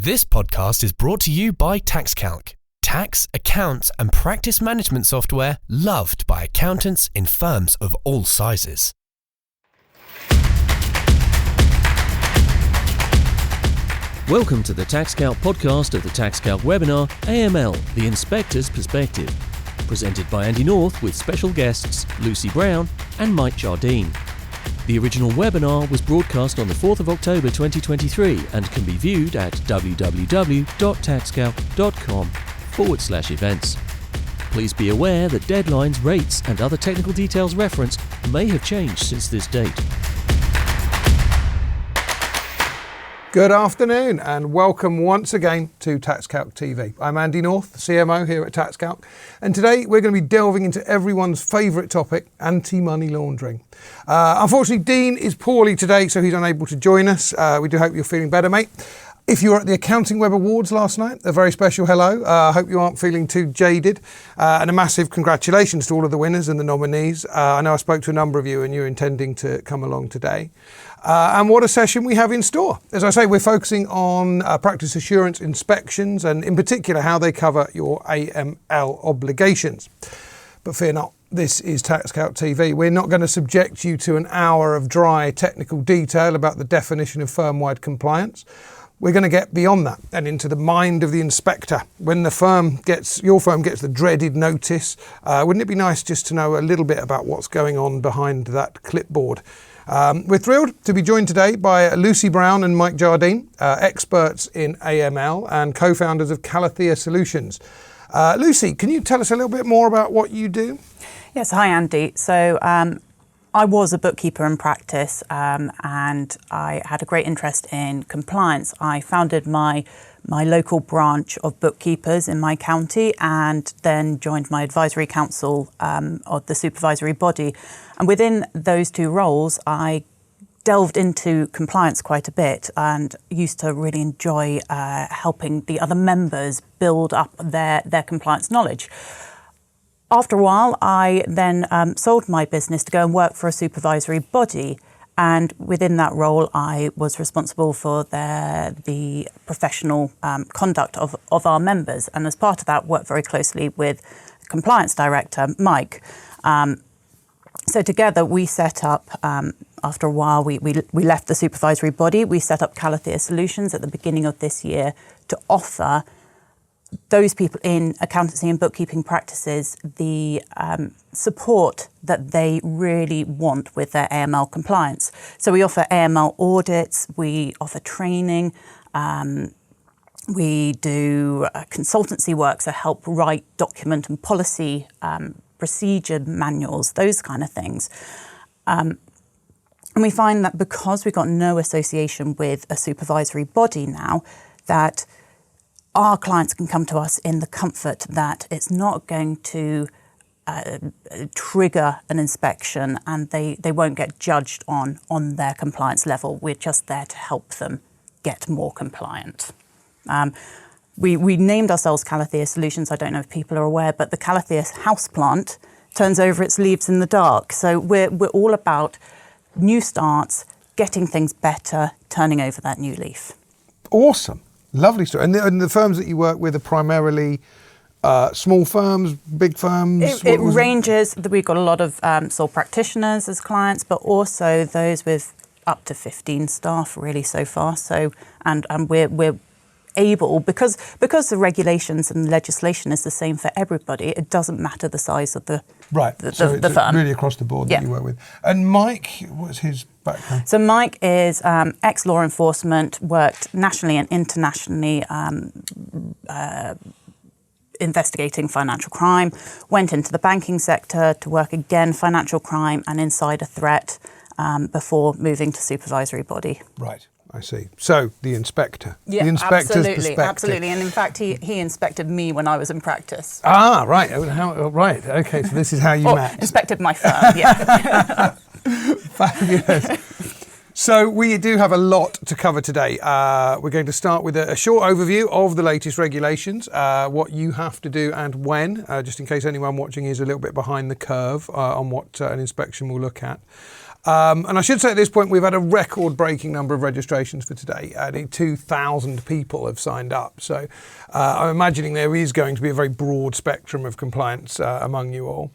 This podcast is brought to you by TaxCalc. Tax, accounts and practice management software loved by accountants in firms of all sizes. Welcome to the TaxCalc podcast of the TaxCalc webinar, AML, the Inspector's Perspective. Presented by Andy North with special guests Lucy Brown and Mike Jardine. The original webinar was broadcast on the 4th of October 2023 and can be viewed at www.taxcalc.com/events. Please be aware that deadlines, rates and other technical details referenced may have changed since this date. Good afternoon and welcome once again to TaxCalc TV. I'm Andy North, CMO here at TaxCalc, and today we're going to be delving into everyone's favourite topic, anti-money laundering. Unfortunately, Dean is poorly today, so he's unable to join us. We do hope you're feeling better, mate. If you were at the Accounting Web Awards last night, a very special hello. I hope you aren't feeling too jaded. And a massive congratulations to all of the winners and the nominees. I know I spoke to a number of you and you're intending to come along today. And what a session we have in store. As I say, we're focusing on practice assurance inspections and in particular how they cover your AML obligations. But fear not, this is TaxCalc TV. We're not going to subject you to an hour of dry technical detail about the definition of firm-wide compliance. We're going to get beyond that and into the mind of the inspector. When your firm gets the dreaded notice, wouldn't it be nice just to know a little bit about what's going on behind that clipboard? We're thrilled to be joined today by Lucy Brown and Mike Jardine, experts in AML and co-founders of Calathea Solutions. Lucy, can you tell us a little bit more about what you do? Yes, hi Andy. So I was a bookkeeper in practice and I had a great interest in compliance. I founded my local branch of bookkeepers in my county and then joined my advisory council of the supervisory body. And within those two roles, I delved into compliance quite a bit and used to really enjoy helping the other members build up their compliance knowledge. After a while, I then sold my business to go and work for a supervisory body. And within that role, I was responsible for the professional conduct of our members. And as part of that, worked very closely with compliance director, Mike. So together we set up, after a while, we left the supervisory body. We set up Calathea Solutions at the beginning of this year to offer those people in accountancy and bookkeeping practices the support that they really want with their AML compliance. So we offer AML audits, we offer training, we do consultancy work, so help write document and policy procedure manuals, those kind of things. And we find that because we've got no association with a supervisory body now, that our clients can come to us in the comfort that it's not going to trigger an inspection and they won't get judged on their compliance level. We're just there to help them get more compliant. We named ourselves Calathea Solutions. I don't know if people are aware, but the Calathea houseplant turns over its leaves in the dark. So we're all about new starts, getting things better, turning over that new leaf. Awesome. Lovely story. And the firms that you work with are primarily small firms, big firms? It ranges. We've got a lot of sole practitioners as clients, but also those with up to 15 staff really so far. So and we're able, because the regulations and legislation is the same for everybody, it doesn't matter the size of the firm. Really across the board that you work with. And Mike, what's his background? So Mike is ex-law enforcement, worked nationally and internationally investigating financial crime, went into the banking sector to work again financial crime and insider threat before moving to supervisory body. Right. I see. So the inspector. Yeah, the inspector's perspective. Absolutely. And in fact, he inspected me when I was in practice. Ah, right. Right. Okay. So this is how you met. Inspected my firm. Yeah. Fabulous. So we do have a lot to cover today. We're going to start with a short overview of the latest regulations, what you have to do and when, just in case anyone watching is a little bit behind the curve on what an inspection will look at. And I should say at this point, we've had a record-breaking number of registrations for today. 2,000 people have signed up. So I'm imagining there is going to be a very broad spectrum of compliance among you all.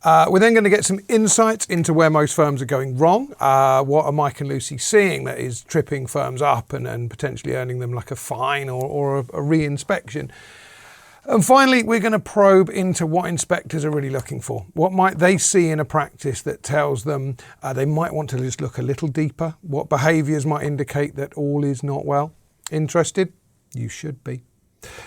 We're then going to get some insights into where most firms are going wrong. What are Mike and Lucy seeing that is tripping firms up and potentially earning them like a fine or a re-inspection? And finally, we're going to probe into what inspectors are really looking for. What might they see in a practice that tells them they might want to just look a little deeper? What behaviours might indicate that all is not well? Interested? You should be.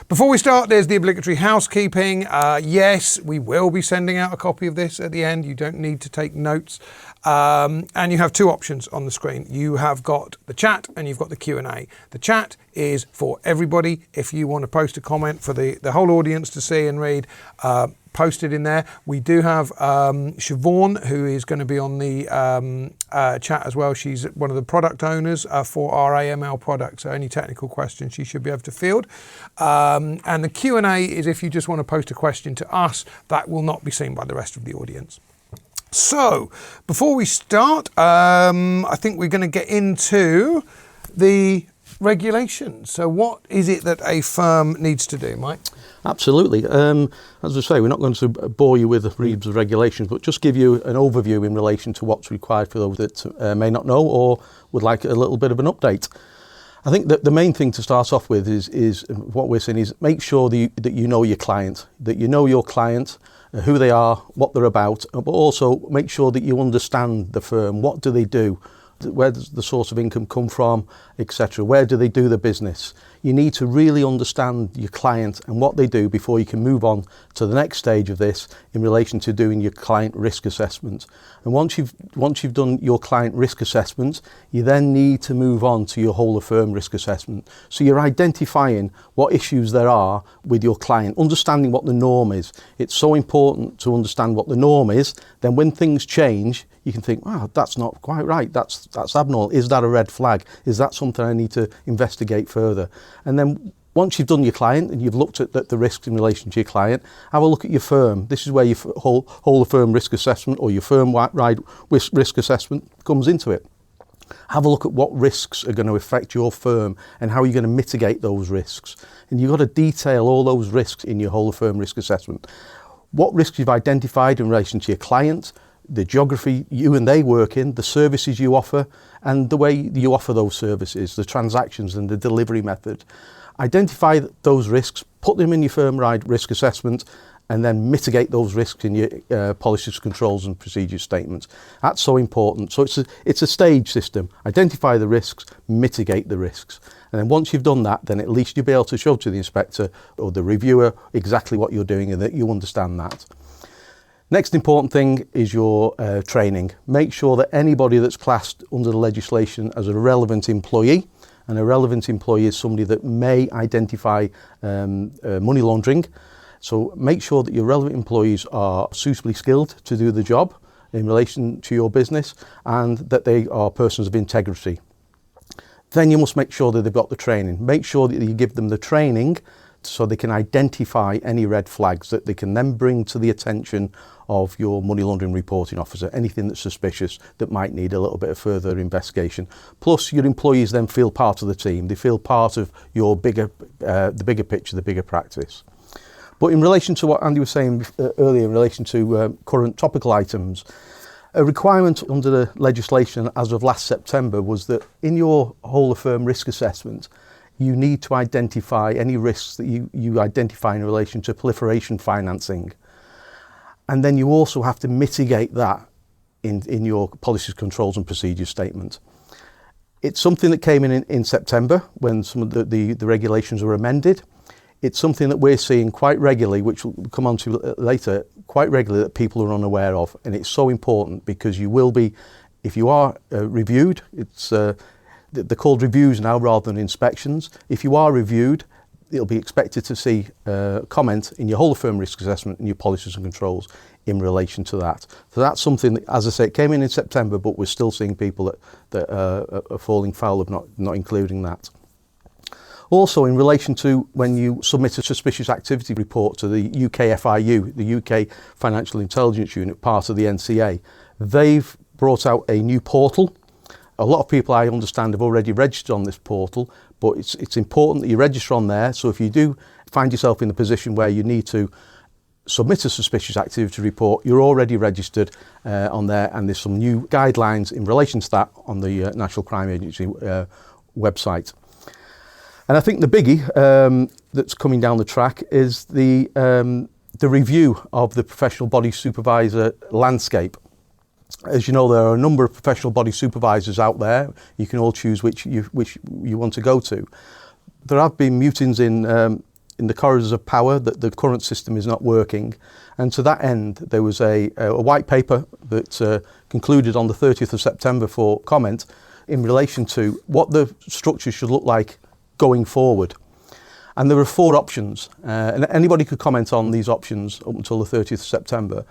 Before we start, there's the obligatory housekeeping. Yes, we will be sending out a copy of this at the end. You don't need to take notes. And you have two options on the screen. You have got the chat and you've got the Q&A. The chat is for everybody. If you want to post a comment for the whole audience to see and read, post it in there. We do have Siobhan, who is going to be on the chat as well. She's one of the product owners for our AML product. So any technical questions she should be able to field. And the Q&A is if you just want to post a question to us, that will not be seen by the rest of the audience. So before we start, I think we're going to get into the regulations. So what is it that a firm needs to do, Mike? Absolutely. As I say, we're not going to bore you with the reams of regulations, but just give you an overview in relation to what's required for those that may not know or would like a little bit of an update. I think that the main thing to start off with is what we're saying is make sure that you know your client, who they are, what they're about, but also make sure that you understand the firm. What do they do? Where does the source of income come from, etc.? Where do they do their business? You need to really understand your client and what they do before you can move on to the next stage of this in relation to doing your client risk assessment. And once you've done your client risk assessment, you then need to move on to your whole of firm risk assessment. So you're identifying what issues there are with your client, understanding what the norm is. It's so important to understand what the norm is. Then when things change, you can think, wow, that's not quite right. That's abnormal. Is that a red flag? Is that something I need to investigate further? And then once you've done your client and you've looked at the risks in relation to your client, have a look at your firm. This is where your whole of firm risk assessment or your firm-wide risk assessment comes into it. Have a look at what risks are going to affect your firm and how you're going to mitigate those risks. And you've got to detail all those risks in your whole of firm risk assessment. What risks you've identified in relation to your client, the geography you and they work in, the services you offer, and the way you offer those services, the transactions and the delivery method. Identify those risks, put them in your firm-wide risk assessment, and then mitigate those risks in your policies, controls and procedures statements. That's so important. So it's a stage system. Identify the risks, mitigate the risks. And then once you've done that, then at least you'll be able to show to the inspector or the reviewer exactly what you're doing and that you understand that. Next important thing is your training. Make sure that anybody that's classed under the legislation as a relevant employee, and a relevant employee is somebody that may identify money laundering. So make sure that your relevant employees are suitably skilled to do the job in relation to your business and that they are persons of integrity. Then you must make sure that they've got the training. Make sure that you give them the training so they can identify any red flags that they can then bring to the attention of your money laundering reporting officer, anything that's suspicious that might need a little bit of further investigation. Plus your employees then feel part of the team. They feel part of your the bigger picture, the bigger practice. But in relation to what Andy was saying earlier in relation to current topical items, a requirement under the legislation as of last September was that in your whole of firm risk assessment, you need to identify any risks that you identify in relation to proliferation financing. And then you also have to mitigate that in your policies, controls and procedures statement. It's something that came in September when some of the regulations were amended. It's something that we're seeing quite regularly, which we'll come on to later, quite regularly that people are unaware of. And it's so important because you will be, if you are reviewed, they're called reviews now rather than inspections. If you are reviewed, it'll be expected to see comment in your whole of firm risk assessment and your policies and controls in relation to that. So that's something that, as I say, it came in September, but we're still seeing people that are falling foul of not including that. Also, in relation to when you submit a suspicious activity report to the UK FIU, the UK Financial Intelligence Unit, part of the NCA, they've brought out a new portal. A lot of people, I understand, have already registered on this portal, but it's important that you register on there. So if you do find yourself in a position where you need to submit a suspicious activity report, you're already registered on there, and there's some new guidelines in relation to that on the National Crime Agency website. And I think the biggie that's coming down the track is the review of the professional body supervisor landscape. As you know, there are a number of professional body supervisors out there. You can all choose which you want to go to. There have been mutins in the corridors of power that the current system is not working, and to that end there was a white paper that concluded on the 30th of September for comment in relation to what the structure should look like going forward. And there were 4 options, and anybody could comment on these options up until the 30th of September.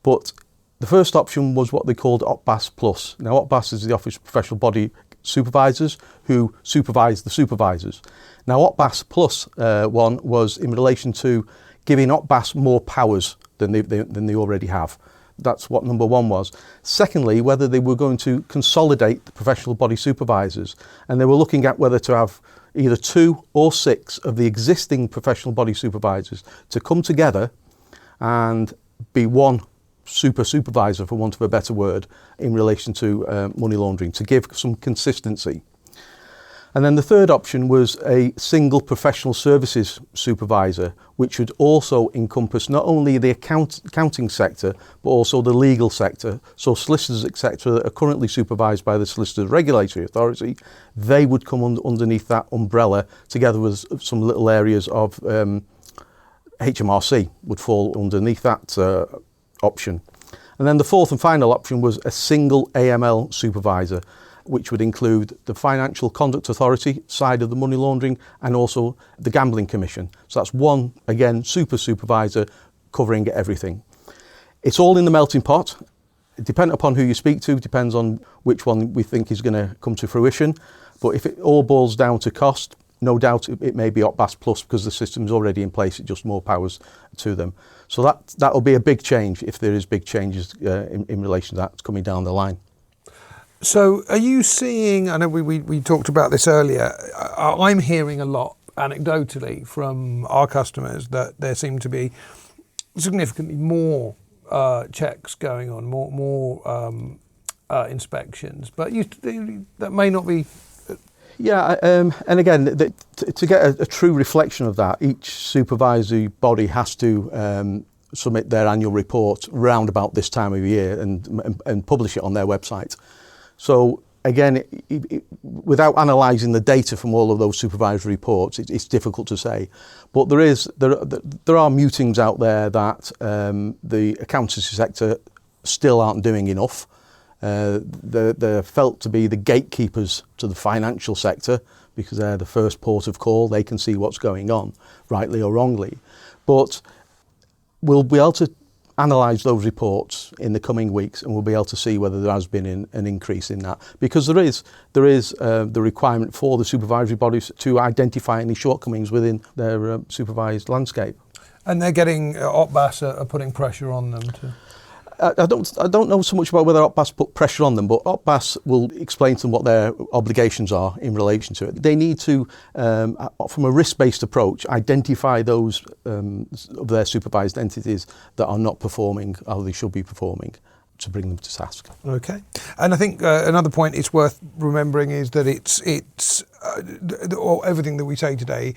But the first option was what they called OPBAS Plus. Now, OPBAS is the Office of Professional Body Supervisors who supervise the supervisors. Now, OPBAS Plus one was in relation to giving OPBAS more powers than they already have. That's what number 1 was. Secondly, whether they were going to consolidate the professional body supervisors, and they were looking at whether to have either 2 or 6 of the existing professional body supervisors to come together and be one supervisor, for want of a better word, in relation to money laundering, to give some consistency. And then the third option was a single professional services supervisor, which would also encompass not only the accounting sector, but also the legal sector. So solicitors, etc., that are currently supervised by the Solicitors Regulatory Authority, they would come underneath that umbrella, together with some little areas of HMRC would fall underneath that option. And then the fourth and final option was a single AML supervisor, which would include the Financial Conduct Authority side of the money laundering and also the Gambling Commission. So that's one, again, supervisor covering everything. It's all in the melting pot. Depending upon who you speak to, depends on which one we think is going to come to fruition. But if it all boils down to cost, no doubt it may be OPBAS Plus, because the system is already in place, it's just more powers to them. So that will be a big change, if there is big changes in relation to that coming down the line. So are you seeing, I know we talked about this earlier, I'm hearing a lot anecdotally from our customers that there seem to be significantly more checks going on, more inspections, but that may not be. Yeah, and again, to get a true reflection of that, each supervisory body has to submit their annual report round about this time of year and publish it on their website. So again, without analysing the data from all of those supervisory reports, it's difficult to say. But there are mutings out there that the accountancy sector still aren't doing enough. They're felt to be the gatekeepers to the financial sector, because they're the first port of call. They can see what's going on, rightly or wrongly. But we'll be able to analyse those reports in the coming weeks, and we'll be able to see whether there has been an increase in that, because there is the requirement for the supervisory bodies to identify any shortcomings within their supervised landscape. And they're getting OPBAS are putting pressure on them to. I don't know so much about whether OPBAS put pressure on them, but OPBAS will explain to them what their obligations are in relation to it. They need to, from a risk-based approach, identify those of their supervised entities that are not performing how they should be performing, to bring them to task. Okay, and I think another point it's worth remembering is that it's everything that we say today,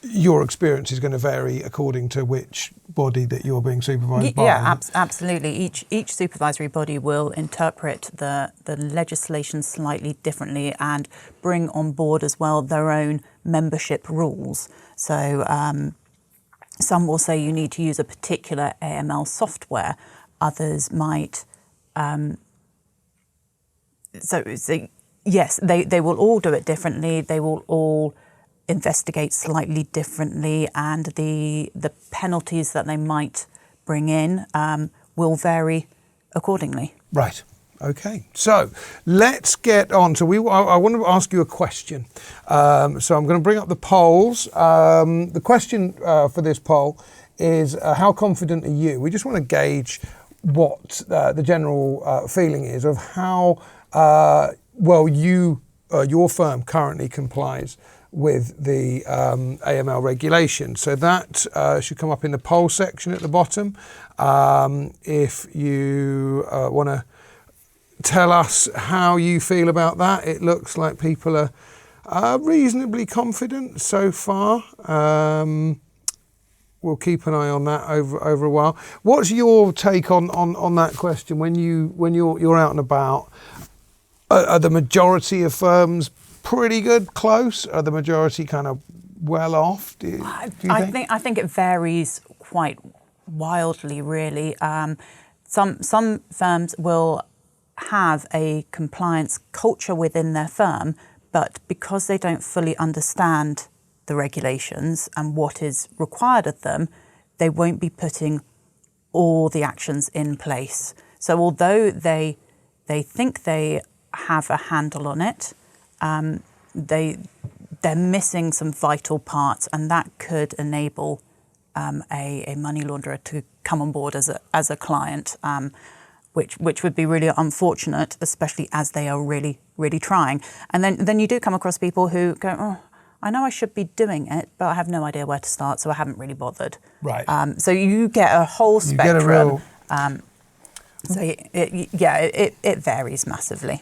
your experience is going to vary according to which body that you're being supervised by. Yeah, absolutely. Each supervisory body will interpret the legislation slightly differently and bring on board as well their own membership rules. So some will say you need to use a particular AML software. Others might. So yes, they will all do it differently. They will all investigate slightly differently, and the penalties that they might bring in will vary accordingly. Right. Okay. So let's get on. So I want to ask you a question. So I'm going to bring up the polls. The question for this poll is how confident are you? We just want to gauge what the general feeling is of how well your firm currently complies with the AML regulation. So that should come up in the poll section at the bottom. If you want to tell us how you feel about that, it looks like people are reasonably confident so far. We'll keep an eye on that over a while. What's your take on that question when you're out and about? Are the majority of firms pretty good, close? Are the majority kind of well off? Do you think? I think it varies quite wildly, really. Some firms will have a compliance culture within their firm, but because they don't fully understand the regulations and what is required of them, they won't be putting all the actions in place. So although they think they have a handle on it, they're missing some vital parts, and that could enable a money launderer to come on board as a client, which would be really unfortunate, especially as they are really, really trying. And then you do come across people who go, oh, I know I should be doing it, but I have no idea where to start, so I haven't really bothered. Right. So you get a whole spectrum. You get a real... It varies massively.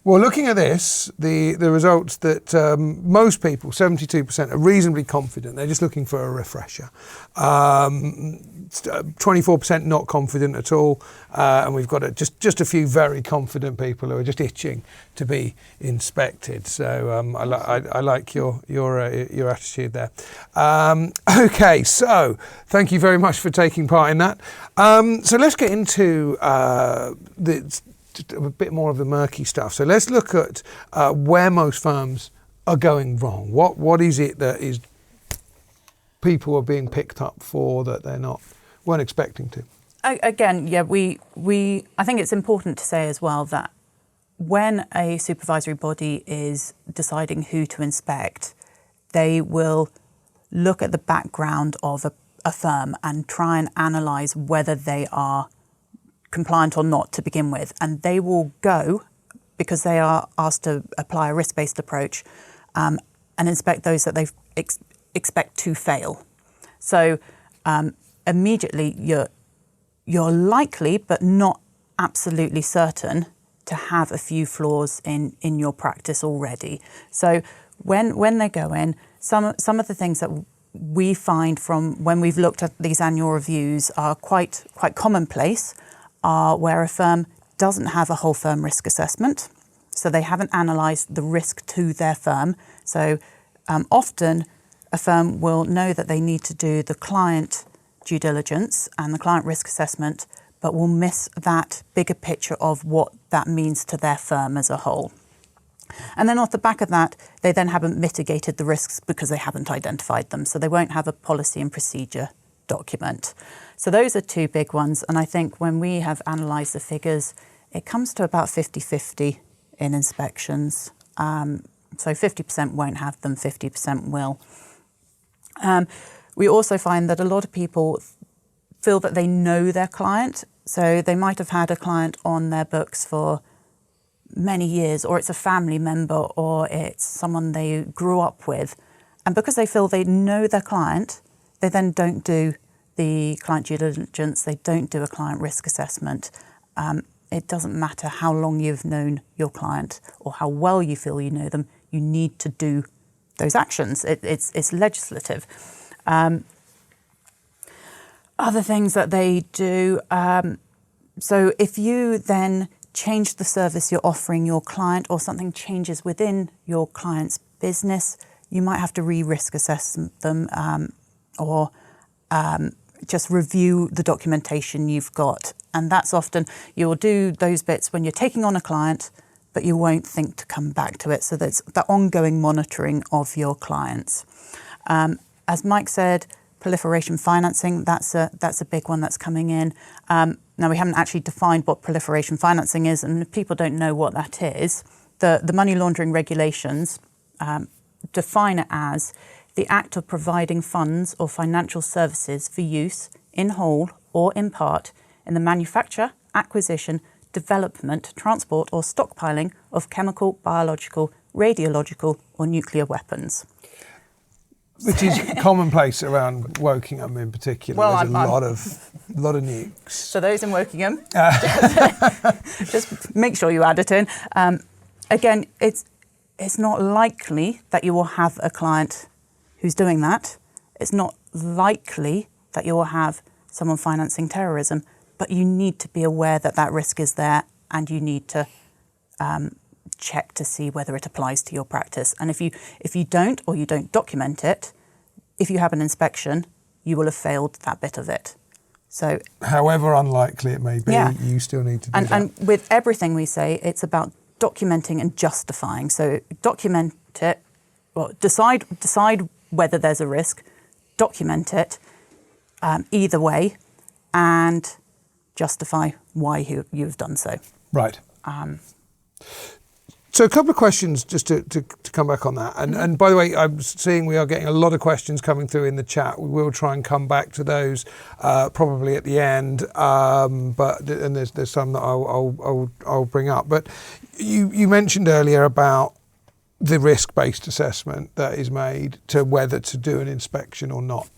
Well, looking at this, the results that most people, 72%, are reasonably confident. They're just looking for a refresher. 24% not confident at all, and we've got just a few very confident people who are just itching to be inspected. So I like your attitude there. Okay, so thank you very much for taking part in that. So let's get into a bit more of the murky stuff. So let's look at where most firms are going wrong. What is it that is people are being picked up for that they weren't expecting to? Again, yeah, I think it's important to say as well that when a supervisory body is deciding who to inspect, they will look at the background of a firm and try and analyse whether they are compliant or not to begin with, and they will go, because they are asked to apply a risk-based approach, and inspect those that they expect to fail. So immediately you're likely, but not absolutely certain, to have a few flaws in your practice already. So when they go in, some of the things that we find from when we've looked at these annual reviews are quite commonplace, are where a firm doesn't have a whole firm risk assessment. So they haven't analysed the risk to their firm. So often a firm will know that they need to do the client due diligence and the client risk assessment, but will miss that bigger picture of what that means to their firm as a whole. And then off the back of that, they then haven't mitigated the risks because they haven't identified them. So they won't have a policy and procedure document. So those are two big ones. And I think when we have analysed the figures, it comes to about 50-50 in inspections. So 50% won't have them, 50% will. We also find that a lot of people feel that they know their client. So they might have had a client on their books for many years, or it's a family member, or it's someone they grew up with. And because they feel they know their client, they then don't do the client due diligence, they don't do a client risk assessment. It doesn't matter how long you've known your client or how well you feel you know them, you need to do those actions. It's legislative. Other things that they do, so if you then change the service you're offering your client, or something changes within your client's business, you might have to re-risk assess them, or just review the documentation you've got. And that's often, you'll do those bits when you're taking on a client, but you won't think to come back to it. So there's the ongoing monitoring of your clients. As Mike said, proliferation financing, that's a big one that's coming in. Now, we haven't actually defined what proliferation financing is, and if people don't know what that is, the money laundering regulations define it as the act of providing funds or financial services for use in whole or in part in the manufacture, acquisition, development, transport or stockpiling of chemical, biological, radiological or nuclear weapons. Which is commonplace around Wokingham in particular. Well, There's a lot of nukes. So those in Wokingham, just make sure you add it in. Again, it's not likely that you will have a client who's doing that. It's not likely that you will have someone financing terrorism, but you need to be aware that that risk is there, and you need to check to see whether it applies to your practice. And if you don't, or you don't document it, if you have an inspection, you will have failed that bit of it. So, however unlikely it may be, you still need to do that. And with everything we say, it's about documenting and justifying. So document it, well, decide whether there's a risk, document it either way, and justify why you've done so. Right. So a couple of questions just to come back on that. And by the way, I'm seeing we are getting a lot of questions coming through in the chat. We will try and come back to those probably at the end. But there's some that I'll bring up. But you mentioned earlier about the risk-based assessment that is made to whether to do an inspection or not.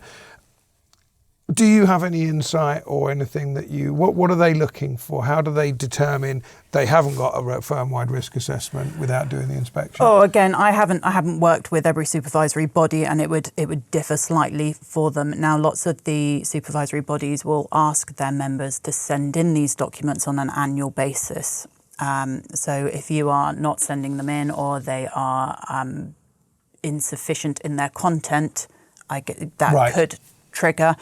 Do you have any insight or anything that what are they looking for? How do they determine they haven't got a firm-wide risk assessment without doing the inspection? Oh, again, I haven't worked with every supervisory body, and it would differ slightly for them. Now, lots of the supervisory bodies will ask their members to send in these documents on an annual basis. So if you are not sending them in, or they are insufficient in their content, could trigger.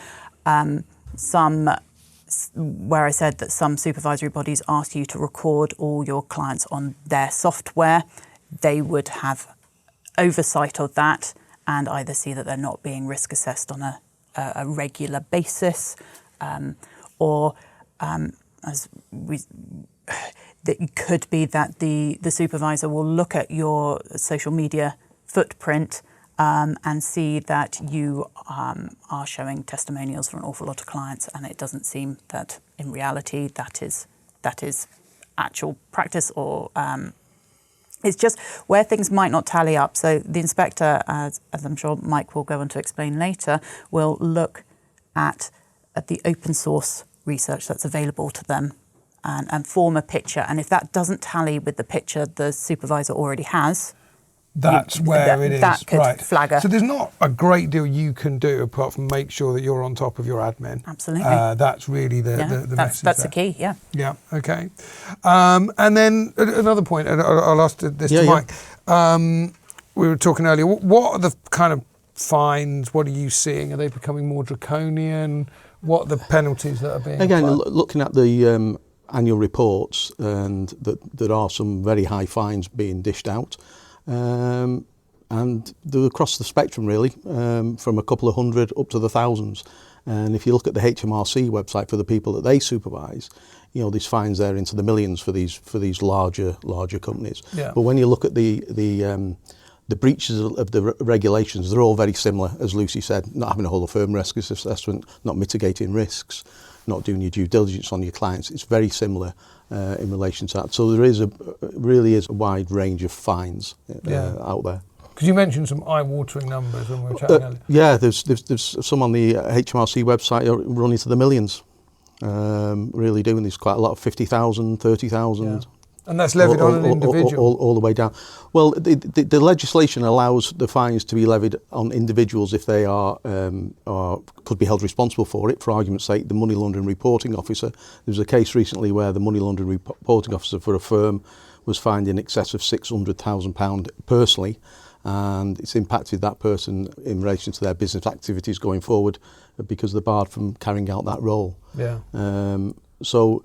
Where I said that some supervisory bodies ask you to record all your clients on their software, they would have oversight of that and either see that they're not being risk assessed on a regular basis, or it could be that the supervisor will look at your social media footprint and see that you are showing testimonials for an awful lot of clients, and it doesn't seem that in reality that is actual practice, or it's just where things might not tally up. So the inspector, as I'm sure Mike will go on to explain later, will look at the open source research that's available to them and form a picture. And if that doesn't tally with the picture the supervisor already has, that's where it is. That could flag her. So there's not a great deal you can do apart from make sure that you're on top of your admin. Absolutely. That's really the message. That's the key, yeah. Yeah, okay. And then another point, and I'll ask this to Mike. We were talking earlier, what are the kind of fines? What are you seeing? Are they becoming more draconian? What are the penalties that are being Again, applied? looking at the annual reports, and there are some very high fines being dished out. And they're across the spectrum really, from a couple of hundred up to the thousands. And if you look at the HMRC website for the people that they supervise, there's fines there into the millions for these larger companies. Yeah. But when you look at the breaches of the regulations, they're all very similar, as Lucy said: not having a whole of firm risk assessment, not mitigating risks, not doing your due diligence on your clients. It's very similar in relation to that. So there really is a wide range of fines out there. Because you mentioned some eye-watering numbers when we were chatting earlier. Yeah, there's some on the HMRC website running to the millions. Really doing this, quite a lot of 50,000, 30,000. Yeah. And that's levied on an individual? All the way down. Well, the legislation allows the fines to be levied on individuals if they are could be held responsible for it. For argument's sake, the money laundering reporting officer. There was a case recently where the money laundering reporting officer for a firm was fined in excess of £600,000 personally, and it's impacted that person in relation to their business activities going forward because they're barred from carrying out that role. Yeah. So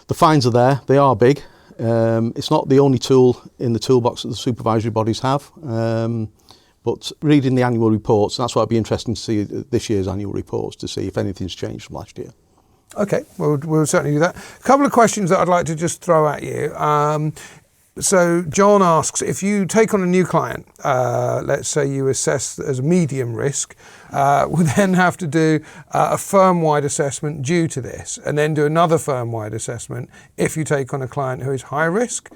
the fines are there. They are big. It's not the only tool in the toolbox that the supervisory bodies have, but reading the annual reports, and that's why it'd be interesting to see this year's annual reports to see if anything's changed from last year. Okay, we'll certainly do that. A couple of questions that I'd like to just throw at you. So John asks, if you take on a new client, let's say you assess as medium risk, would then have to do a firm-wide assessment due to this, and then do another firm-wide assessment if you take on a client who is high risk.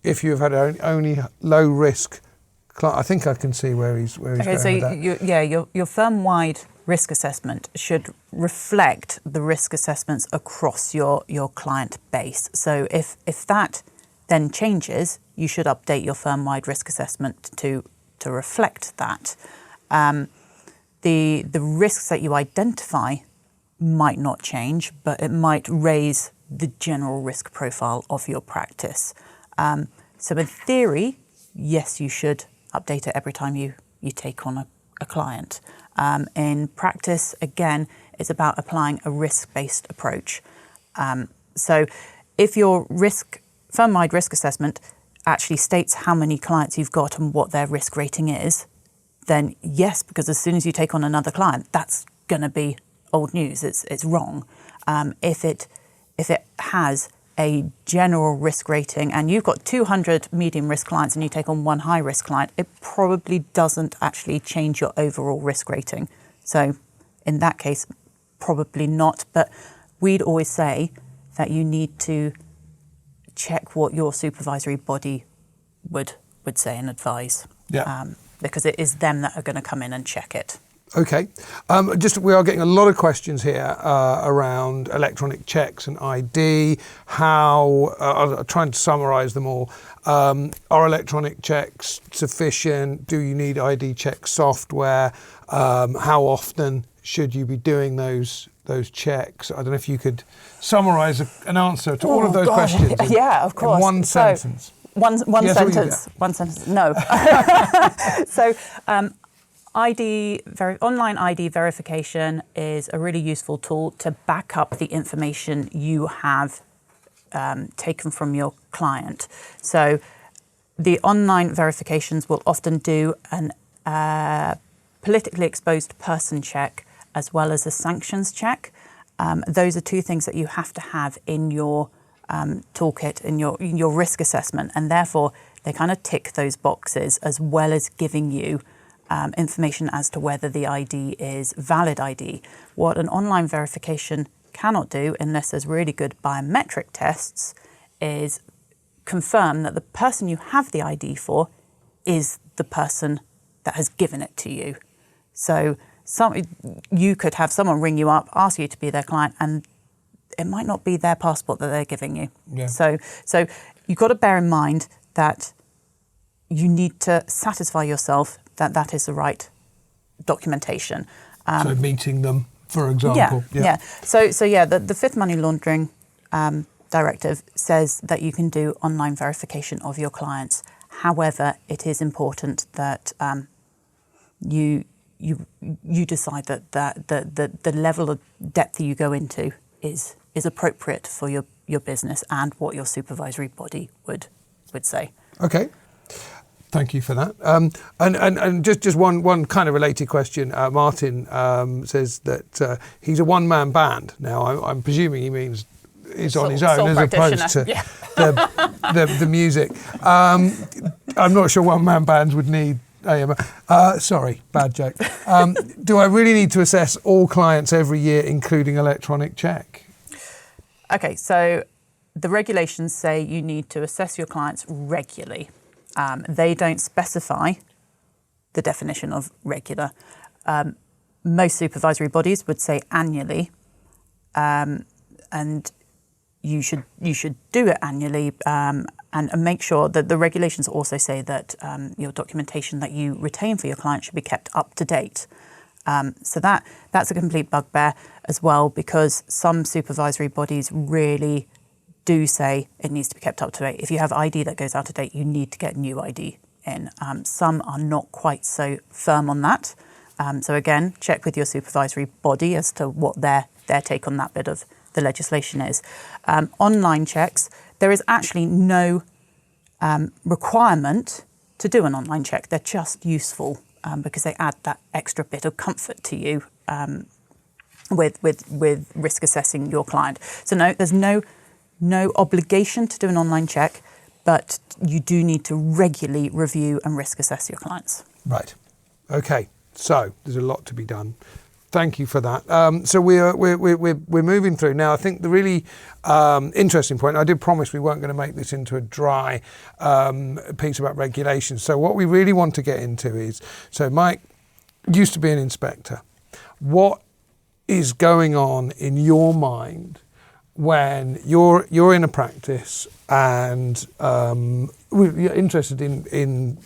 If you've had only low risk client, I think I can see where he's going with that. Your firm-wide risk assessment should reflect the risk assessments across your client base. So if that then changes, you should update your firm-wide risk assessment to reflect that. The risks that you identify might not change, but it might raise the general risk profile of your practice. So in theory, yes, you should update it every time you take on a client. In practice, again, it's about applying a risk-based approach. So if your firm-wide risk assessment actually states how many clients you've got and what their risk rating is, then yes, because as soon as you take on another client, that's going to be old news. It's wrong. If it has a general risk rating and you've got 200 medium risk clients and you take on one high risk client, it probably doesn't actually change your overall risk rating. So in that case, probably not. But we'd always say that you need to check what your supervisory body would say and advise. Yeah. Because it is them that are going to come in and check it. Okay. We are getting a lot of questions here around electronic checks and ID. I'm trying to summarise them all. Are electronic checks sufficient? Do you need ID check software? How often should you be doing those checks? I don't know if you could summarise an answer to all of those questions. Yeah, of course. In one sentence. One Yes, sentence. One sentence. No. So. Online ID verification is a really useful tool to back up the information you have taken from your client. So the online verifications will often do an politically exposed person check as well as a sanctions check. Those are two things that you have to have in your toolkit, in your risk assessment, and therefore they kind of tick those boxes as well as giving you information as to whether the ID is valid ID. What an online verification cannot do, unless there's really good biometric tests, is confirm that the person you have the ID for is the person that has given it to you. So you could have someone ring you up, ask you to be their client, and it might not be their passport that they're giving you. Yeah. So you've got to bear in mind that you need to satisfy yourself that is the right documentation. So meeting them, for example. Yeah. So the Fifth Money Laundering Directive says that you can do online verification of your clients. However, it is important that you decide that the level of depth that you go into is appropriate for your business and what your supervisory body would say. Okay. Thank you for that. And just one kind of related question. Martin says that he's a one-man band. Now, I'm presuming he means he's on his own as opposed to the music. I'm not sure one-man bands would need AML. Sorry, bad joke. Do I really need to assess all clients every year, including electronic check? Okay, so the regulations say you need to assess your clients regularly. They don't specify the definition of regular. Most supervisory bodies would say annually, and you should do it annually, and make sure that the regulations also say that your documentation that you retain for your client should be kept up to date. So that's a complete bugbear as well, because some supervisory bodies really do say it needs to be kept up to date. If you have ID that goes out of date, you need to get new ID in. Some are not quite so firm on that. So again, check with your supervisory body as to what their take on that bit of the legislation is. Online checks, there is actually no requirement to do an online check. They're just useful because they add that extra bit of comfort to you with risk assessing your client. So no, there's no obligation to do an online check, but you do need to regularly review and risk assess your clients. Right. Okay. So there's a lot to be done. Thank you for that. So we're moving through now. I think the really interesting point. I did promise we weren't going to make this into a dry piece about regulations. So what we really want to get into is, so Mike used to be an inspector. What is going on in your mind when you're in a practice and you're interested in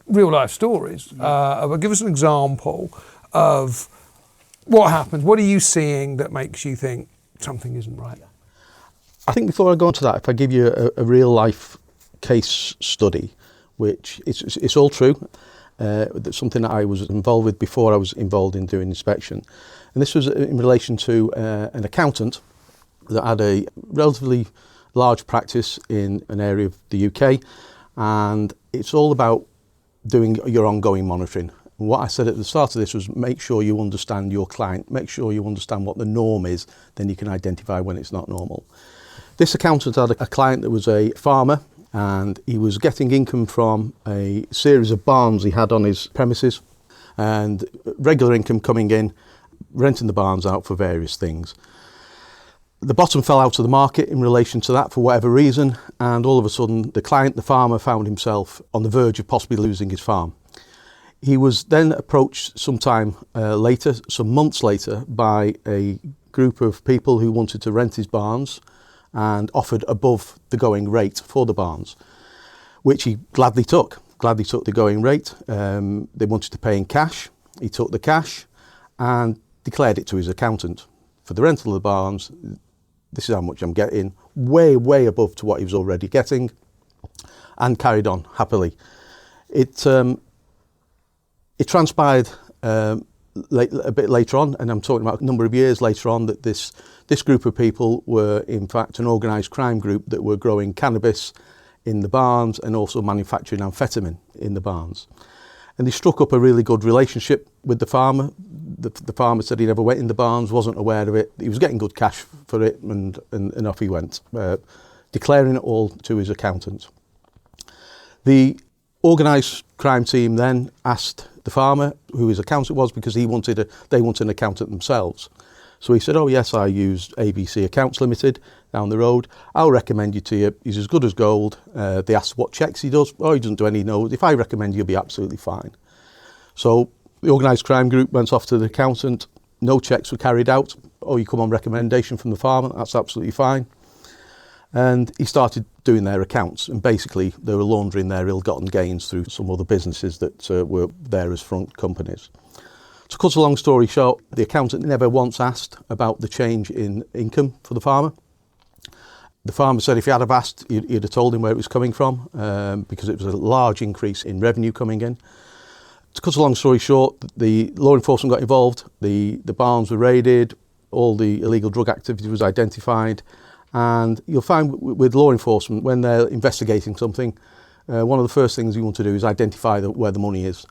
real life stories? Give us an example of what happens. What are you seeing that makes you think something isn't right? I think before I go into that, if I give you a real life case study, which it's all true, that's something that I was involved with before I was involved in doing inspection. And this was in relation to an accountant that had a relatively large practice in an area of the UK, and it's all about doing your ongoing monitoring. And what I said at the start of this was make sure you understand your client, make sure you understand what the norm is, then you can identify when it's not normal. This accountant had a client that was a farmer, and he was getting income from a series of barns he had on his premises, and regular income coming in, renting the barns out for various things. The bottom fell out of the market in relation to that for whatever reason, and all of a sudden the client, the farmer, found himself on the verge of possibly losing his farm. He was then approached sometime later, some months later, by a group of people who wanted to rent his barns and offered above the going rate for the barns, which he gladly took the going rate. They wanted to pay in cash. He took the cash and declared it to his accountant. For the rental of the barns, this is how much I'm getting, way, way above to what he was already getting, and carried on happily. It transpired a bit later on, and I'm talking about a number of years later on, that this group of people were in fact an organised crime group that were growing cannabis in the barns and also manufacturing amphetamine in the barns. And they struck up a really good relationship with the farmer. The farmer said he never went in the barns, wasn't aware of it. He was getting good cash for it, and off he went, declaring it all to his accountant. The organised crime team then asked the farmer who his accountant was, because they wanted an accountant themselves. So he said, oh yes, I used ABC Accounts Limited down the road. I'll recommend you to you. He's as good as gold. They asked what checks he does. Oh, he doesn't do any. No, if I recommend you, you'll be absolutely fine. So the organised crime group went off to the accountant. No checks were carried out. Oh, you come on recommendation from the farmer. That's absolutely fine. And he started doing their accounts, and basically they were laundering their ill-gotten gains through some other businesses that were there as front companies. To cut a long story short, the accountant never once asked about the change in income for the farmer. The farmer said if he had have asked, he'd have told him where it was coming from, because it was a large increase in revenue coming in. To cut a long story short, the law enforcement got involved, the barns were raided, all the illegal drug activity was identified. And you'll find with law enforcement, when they're investigating something, one of the first things you want to do is identify where the money is.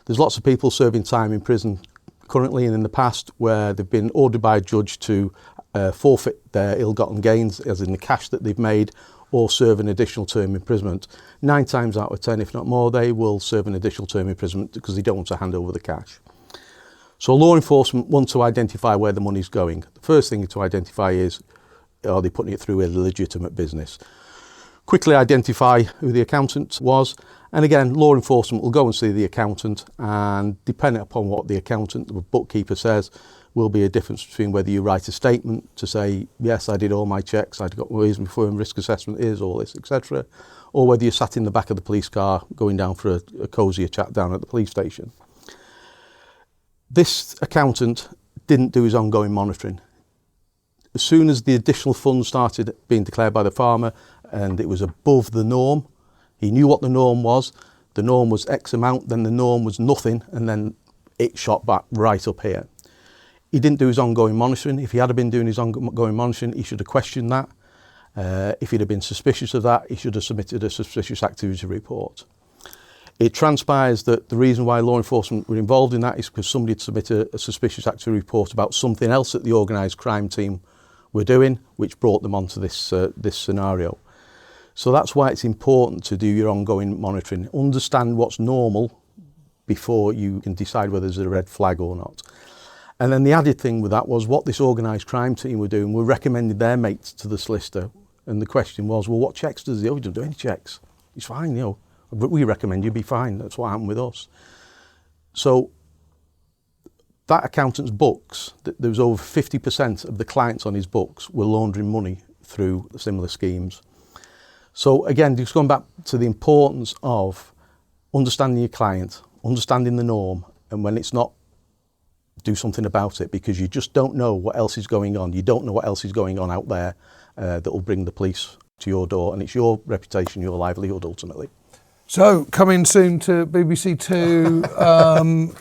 There's lots of people serving time in prison currently and in the past where they've been ordered by a judge to forfeit their ill-gotten gains, as in the cash that they've made, or serve an additional term imprisonment. 9 times out of 10, if not more, they will serve an additional term imprisonment because they don't want to hand over the cash. So law enforcement want to identify where the money's going. The first thing to identify is, are they putting it through a legitimate business? Quickly identify who the accountant was, and again, law enforcement will go and see the accountant, and depending upon what the accountant, the bookkeeper says, will be a difference between whether you write a statement to say, yes, I did all my checks, I'd got reason before risk assessment is, all this, etc., or whether you sat in the back of the police car going down for a cosier chat down at the police station. This accountant didn't do his ongoing monitoring. As soon as the additional funds started being declared by the farmer and it was above the norm, he knew what the norm was. The norm was X amount, then the norm was nothing, and then it shot back right up here. He didn't do his ongoing monitoring. If he had been doing his ongoing monitoring, he should have questioned that. If he'd have been suspicious of that, he should have submitted a suspicious activity report. It transpires that the reason why law enforcement were involved in that is because somebody had submitted a suspicious activity report about something else that the organised crime team were doing, which brought them onto this scenario. So that's why it's important to do your ongoing monitoring. Understand what's normal before you can decide whether there's a red flag or not. And then the added thing with that was what this organised crime team were doing, were recommending their mates to the solicitor. And the question was, well, what checks does he do? He doesn't do any checks. He's fine, you know. But we recommend you be fine. That's what happened with us. So that accountant's books, there was over 50% of the clients on his books were laundering money through similar schemes. So again, just going back to the importance of understanding your client, understanding the norm, and when it's not, do something about it, because you just don't know what else is going on. You don't know what else is going on out there that will bring the police to your door, and it's your reputation, your livelihood ultimately. So coming soon to BBC Two,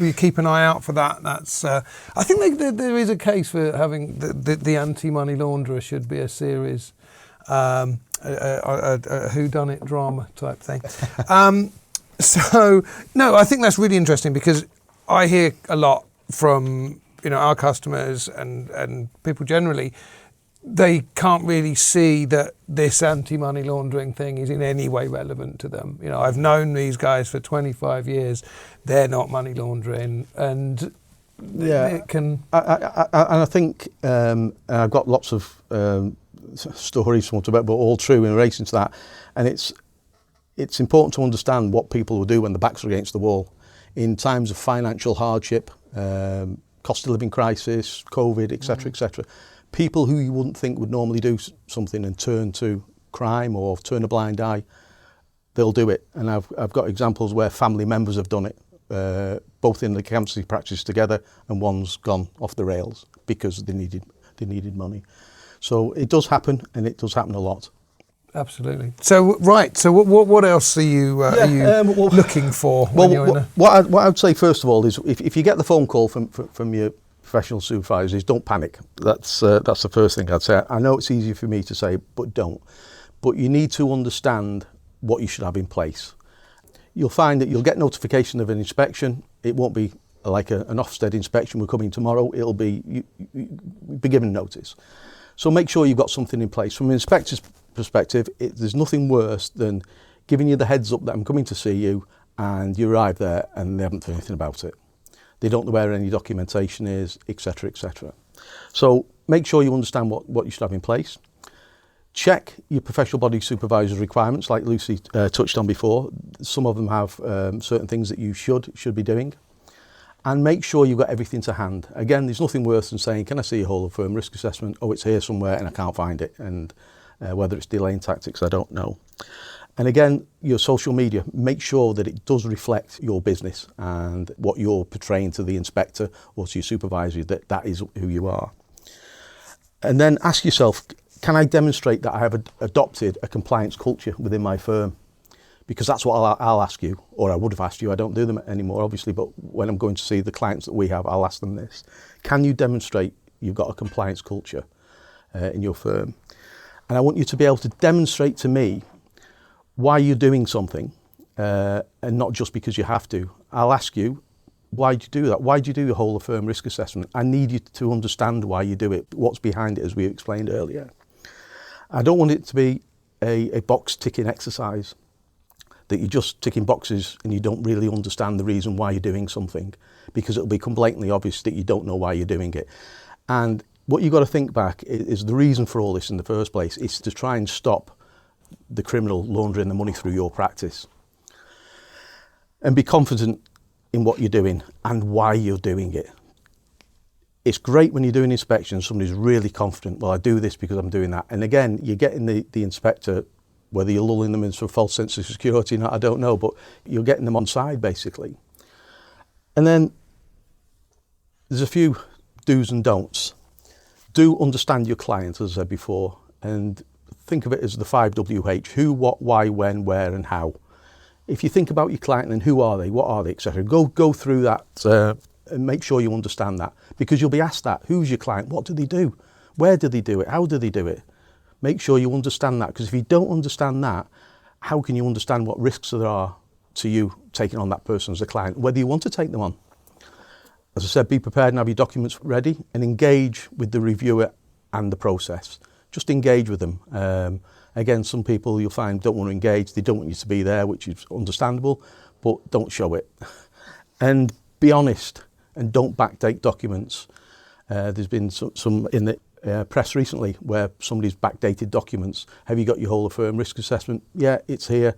you keep an eye out for that. That's I think there is a case for having the anti-money launderer should be a series, a whodunit drama type thing. So no, I think that's really interesting, because I hear a lot from our customers and people generally. They can't really see that this anti-money laundering thing is in any way relevant to them. I've known these guys for 25 years. They're not money laundering, and it can. I think, and I've got lots of stories from about, but all true in relation to that. And it's important to understand what people will do when the backs are against the wall in times of financial hardship, cost of living crisis, COVID, etc., etc. People who you wouldn't think would normally do something and turn to crime or turn a blind eye, they'll do it. And I've got examples where family members have done it, both in the accountancy practice together, and one's gone off the rails because they needed money. So it does happen, and it does happen a lot. Absolutely. So right. So what else are you looking for when you're in a... What I'd say first of all is if you get the phone call from your professional supervisors, don't panic. That's the first thing I'd say. I know it's easy for me to say, but don't. But you need to understand what you should have in place. You'll find that you'll get notification of an inspection. It won't be like an Ofsted inspection. We're coming tomorrow. It'll be you'll be given notice. So make sure you've got something in place. From an inspector's perspective, there's nothing worse than giving you the heads up that I'm coming to see you, and you arrive there and they haven't done anything about it. They don't know where any documentation is, etc., etc. So make sure you understand what you should have in place. Check your professional body supervisor requirements, like Lucy touched on before. Some of them have certain things that you should be doing. And make sure you've got everything to hand. Again, there's nothing worse than saying, can I see a whole of firm risk assessment? Oh, it's here somewhere and I can't find it. And whether it's delaying tactics, I don't know. And again, your social media, make sure that it does reflect your business and what you're portraying to the inspector or to your supervisor, that is who you are. And then ask yourself, can I demonstrate that I have adopted a compliance culture within my firm? Because that's what I'll ask you, or I would have asked you. I don't do them anymore, obviously, but when I'm going to see the clients that we have, I'll ask them this. Can you demonstrate you've got a compliance culture in your firm? And I want you to be able to demonstrate to me why you're doing something, and not just because you have to. I'll ask you, why do you do that? Why do you do the whole of firm risk assessment? I need you to understand why you do it, what's behind it, as we explained earlier. I don't want it to be a box ticking exercise, that you're just ticking boxes and you don't really understand the reason why you're doing something, because it'll become blatantly obvious that you don't know why you're doing it. And what you've got to think back is the reason for all this in the first place is to try and stop the criminal laundering the money through your practice. And be confident in what you're doing and why you're doing it. It's great when you're doing inspections, somebody's really confident, well, I do this because I'm doing that. And again, you're getting the inspector, whether you're lulling them into a false sense of security or not, I don't know, but you're getting them on side, basically. And then there's a few do's and don'ts. Do understand your client, as I said before, and think of it as the 5WH, who, what, why, when, where, and how. If you think about your client, then who are they, what are they, etc. Go through that and make sure you understand that, because you'll be asked that. Who's your client? What do they do? Where do they do it? How do they do it? Make sure you understand that, because if you don't understand that, how can you understand what risks there are to you taking on that person as a client, whether you want to take them on? As I said, be prepared and have your documents ready, and engage with the reviewer and the process. Just engage with them. Again, some people you'll find don't want to engage, they don't want you to be there, which is understandable, but don't show it. And be honest, and don't backdate documents. There's been some in the press recently where somebody's backdated documents. Have you got your whole of firm risk assessment? Yeah, it's here.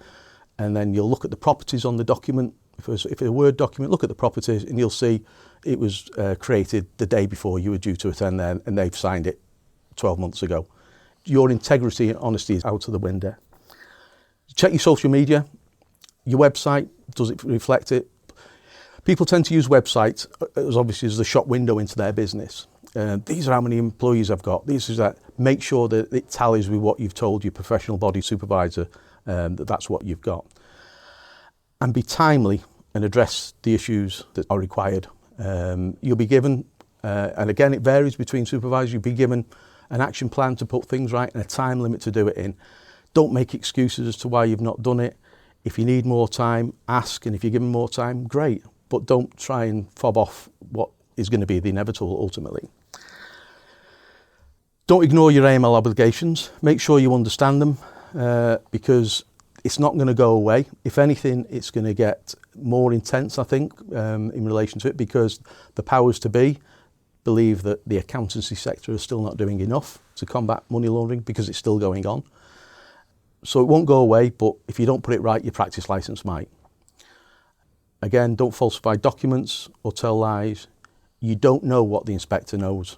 And then you'll look at the properties on the document. If it's a Word document, look at the properties and you'll see it was created the day before you were due to attend there, and they've signed it 12 months ago. Your integrity and honesty is out of the window. Check your social media, your website, does it reflect it? People tend to use websites as obviously as the shop window into their business. These are how many employees I've got. This is that. Make sure that it tallies with what you've told your professional body supervisor, that's what you've got. And be timely and address the issues that are required. You'll be given, and again it varies between supervisors, you'll be given an action plan to put things right and a time limit to do it in. Don't make excuses as to why you've not done it. If you need more time, ask, and if you're given more time, great. But don't try and fob off what is going to be the inevitable ultimately. Don't ignore your AML obligations. Make sure you understand them because it's not going to go away. If anything, it's going to get more intense, I think, in relation to it, because the powers to be believe that the accountancy sector is still not doing enough to combat money laundering because it's still going on. So it won't go away, but if you don't put it right, your practice licence might. Again, don't falsify documents or tell lies. You don't know what the inspector knows.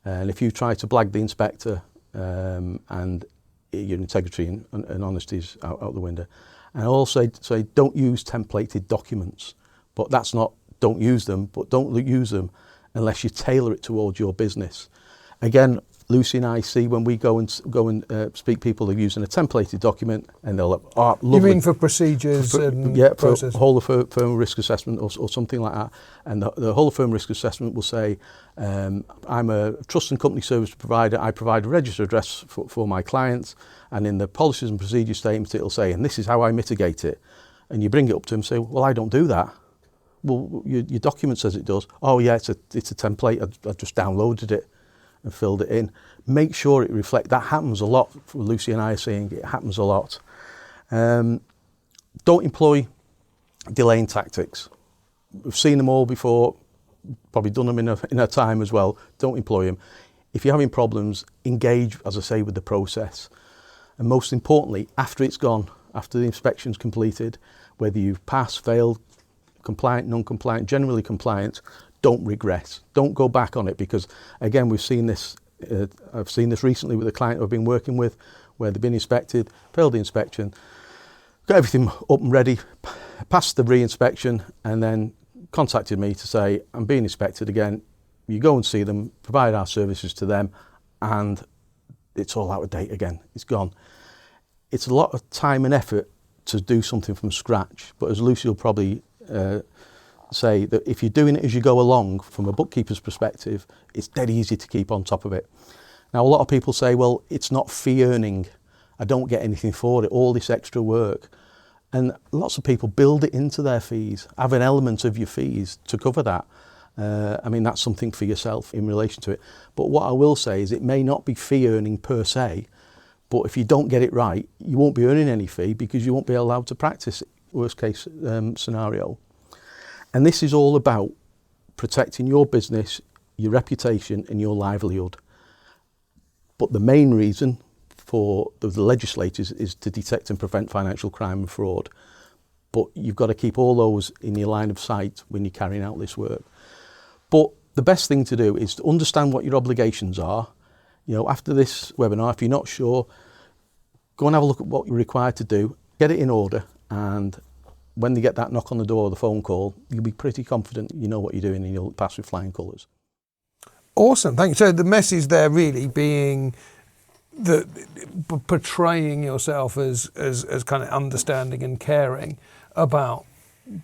And if you try to blag the inspector and your integrity and honesty is out the window. And I also say don't use templated documents. But that's not don't use them, but don't use them unless you tailor it towards your business. Again, Lucy and I see when we go and speak people, they're using a templated document and they'll lovely. You mean for procedures and process? For whole of firm risk assessment or something like that. And the whole of firm risk assessment will say, I'm a trust and company service provider. I provide a registered address for my clients. And in the policies and procedures statement, it'll say, and this is how I mitigate it. And you bring it up to them and say, well, I don't do that. Well, your document says it does. Oh yeah, it's a template. I just downloaded it and filled it in. Make sure it reflects. That happens a lot. Lucy and I are saying it happens a lot. Don't employ delaying tactics. We've seen them all before, probably done them in our time as well. Don't employ them. If you're having problems, engage, as I say, with the process. And most importantly, after it's gone, after the inspection's completed, whether you've passed, failed, compliant, non-compliant, generally compliant, don't regress. Don't go back on it because, again, we've seen this. I've seen this recently with a client I've been working with where they've been inspected, failed the inspection, got everything up and ready, passed the re-inspection and then contacted me to say, I'm being inspected again. You go and see them, provide our services to them and it's all out of date again. It's gone. It's a lot of time and effort to do something from scratch, but as Lucy will probably say that if you're doing it as you go along from a bookkeeper's perspective, it's dead easy to keep on top of it. Now a lot of people say, well, it's not fee earning, I don't get anything for it, all this extra work. And lots of people build it into their fees, have an element of your fees to cover that. I mean, that's something for yourself in relation to it. But what I will say is it may not be fee earning per se, but if you don't get it right, you won't be earning any fee because you won't be allowed to practice it, worst case scenario. And this is all about protecting your business, your reputation and your livelihood. But the main reason for the legislators is to detect and prevent financial crime and fraud. But you've got to keep all those in your line of sight when you're carrying out this work. But the best thing to do is to understand what your obligations are. You know, after this webinar, if you're not sure, go and have a look at what you're required to do, get it in order, and when you get that knock on the door or the phone call, you'll be pretty confident you know what you're doing and you'll pass with flying colours. Awesome, thank you. So the message there really being that portraying yourself as kind of understanding and caring about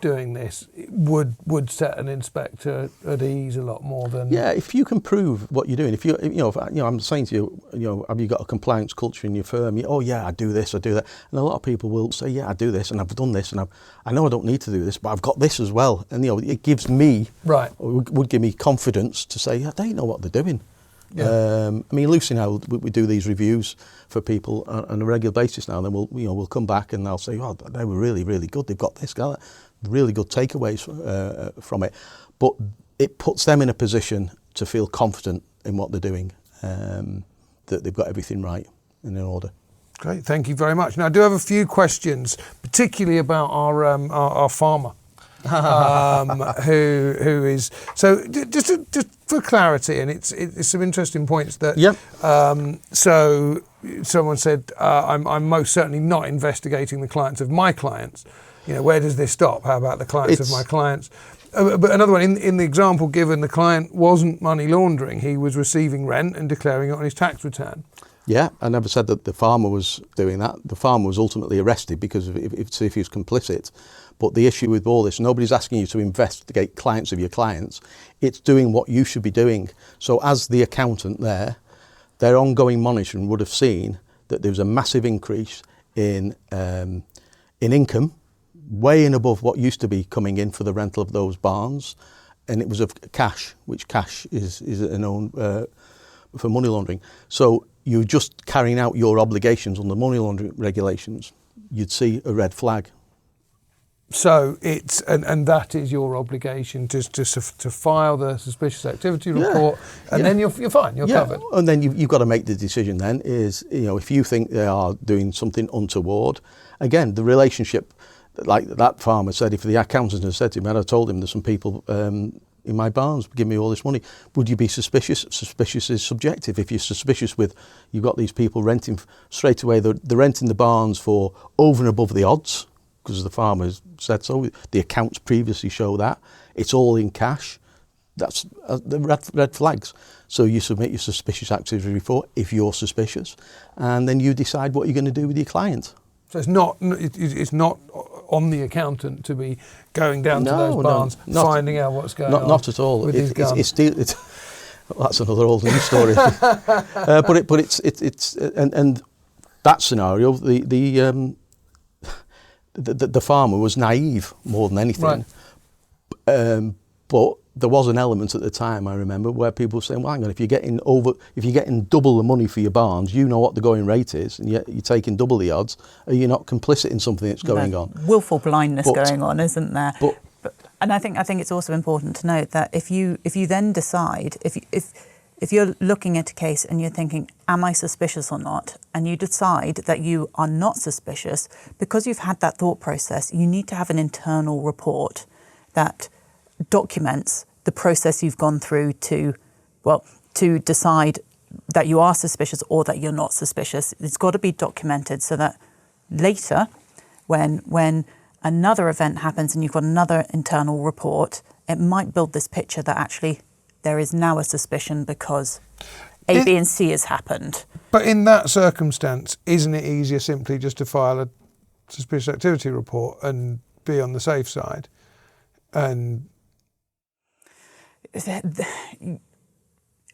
doing this would set an inspector at ease a lot more than... Yeah, if you can prove what you're doing, if I'm saying to you, have you got a compliance culture in your firm? Oh yeah, I do this, I do that. And a lot of people will say, yeah, I do this and I've done this and I know I don't need to do this, but I've got this as well. And it gives me, right, or would give me confidence to say, yeah, they know what they're doing. Yeah. I mean, Lucy now, we do these reviews for people on a regular basis now, and then we'll come back and they'll say, oh, they were really, really good. They've got this, really good takeaways from it. But it puts them in a position to feel confident in what they're doing, that they've got everything right and in order. Great, thank you very much. Now, I do have a few questions, particularly about our farmer, who is so. Just for clarity, and it's some interesting points that. Yep. So someone said, I'm most certainly not investigating the clients of my clients. You know, where does this stop? How about the clients of my clients? But another one, in the example given, the client wasn't money laundering. He was receiving rent and declaring it on his tax return. Yeah, I never said that the farmer was doing that. The farmer was ultimately arrested because if he was complicit. But the issue with all this, nobody's asking you to investigate clients of your clients. It's doing what you should be doing. So as the accountant there, their ongoing monitoring would have seen that there was a massive increase in income, way and above what used to be coming in for the rental of those barns, and it was of cash, which cash is a known for money laundering. So you're just carrying out your obligations on the money laundering regulations. You'd see a red flag. So it's and that is your obligation to file the suspicious activity report, and then you're fine, you're covered. And then you've got to make the decision. Then is, you know, if you think they are doing something untoward, again, the relationship. Like that farmer said, if the accountant had said to him, and I told him there's some people in my barns give me all this money, would you be suspicious? Suspicious is subjective. If you're suspicious you've got these people renting straight away, they're renting the barns for over and above the odds, because the farmers said so. The accounts previously show that. It's all in cash. That's the red flags. So you submit your suspicious activity report if you're suspicious, and then you decide what you're going to do with your client. So it's not on the accountant to be going down to those barns, finding out what's going on. Not at all. With his gun. Well, that's another old news story. But it's and that scenario, the farmer was naive more than anything. Right. But there was an element at the time, I remember, where people were saying, well, hang on, if you're getting double the money for your barns, you know what the going rate is, and yet you're taking double the odds, are you not complicit in something that's going on? Willful blindness going on, isn't there? And I think it's also important to note that if you then decide, if you're looking at a case and you're thinking, am I suspicious or not? And you decide that you are not suspicious, because you've had that thought process, you need to have an internal report that documents the process you've gone through to decide that you are suspicious or that you're not suspicious. It's got to be documented so that later, when another event happens and you've got another internal report, it might build this picture that actually there is now a suspicion because A, B and C has happened. But in that circumstance, isn't it easier simply just to file a suspicious activity report and be on the safe side? And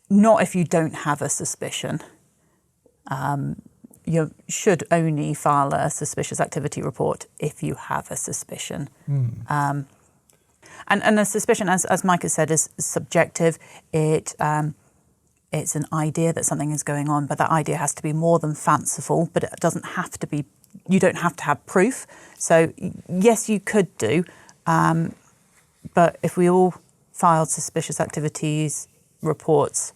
not if you don't have a suspicion. You should only file a suspicious activity report if you have a suspicion. And a suspicion, as Mike has said, is subjective. It's an idea that something is going on, but that idea has to be more than fanciful, but it doesn't have to be, you don't have to have proof. So yes, you could do, but if we all filed suspicious activities reports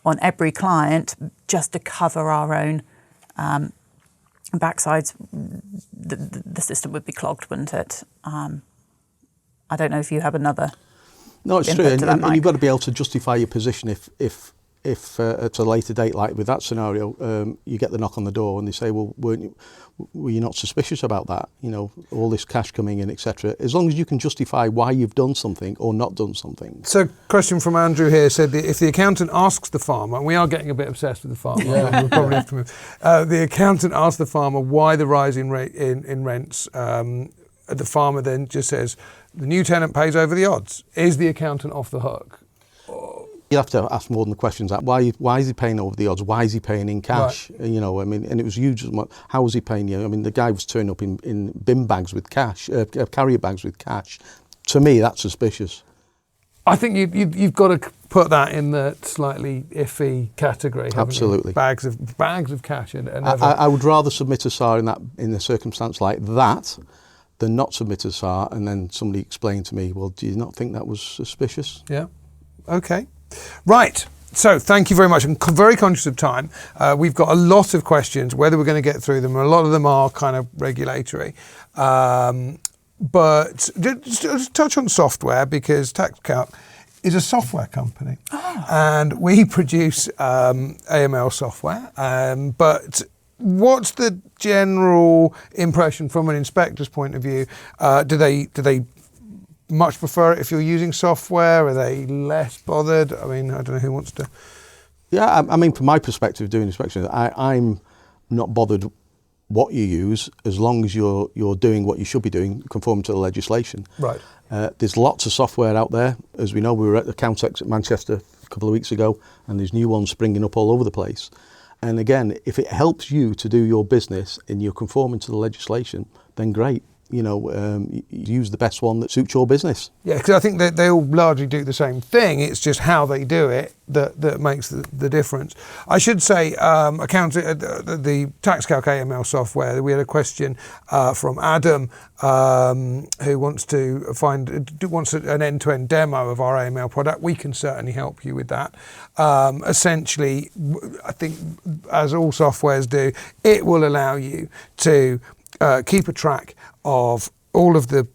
on every client just to cover our own backsides, the system would be clogged, wouldn't it? I don't know if you have another. No, it's true, and you've got to be able to justify your position if at a later date, like with that scenario, you get the knock on the door and they say, well, were you not suspicious about that? You know, all this cash coming in, etc. As long as you can justify why you've done something or not done something. So, question from Andrew here said that if the accountant asks the farmer, and we are getting a bit obsessed with the farmer, we'll probably have to move. The accountant asks the farmer why the rise in rents. The farmer then just says, the new tenant pays over the odds. Is the accountant off the hook? You have to ask more than the questions like why is he paying over the odds? Why is he paying in cash? Right. You know, I mean, and it was huge. How was he paying you? I mean, the guy was turning up in bin bags with cash, carrier bags with cash. To me, that's suspicious. I think you've got to put that in the slightly iffy category. Absolutely. Bags of cash. I would rather submit a SAR in a circumstance like that than not submit a SAR and then somebody explain to me, well, do you not think that was suspicious? Yeah. Okay. Right. So thank you very much. I'm very conscious of time. We've got a lot of questions, whether we're going to get through them. A lot of them are kind of regulatory. But just touch on software, because TaxCalc is a software company. And we produce AML software. But what's the general impression from an inspector's point of view? Do they much prefer it if you're using software? Are they less bothered? I mean, I don't know who wants to. Yeah, I mean, from my perspective, doing inspections, I'm not bothered what you use as long as you're doing what you should be doing, conforming to the legislation. Right. There's lots of software out there. As we know, we were at the Countex at Manchester a couple of weeks ago, and there's new ones springing up all over the place. And again, if it helps you to do your business and you're conforming to the legislation, then great. Use the best one that suits your business. Yeah, because I think that they all largely do the same thing. It's just how they do it that makes the difference. I should say, the TaxCalc AML software, we had a question from Adam who wants an end-to-end demo of our AML product. We can certainly help you with that. Essentially, I think, as all softwares do, it will allow you to keep a track of all of the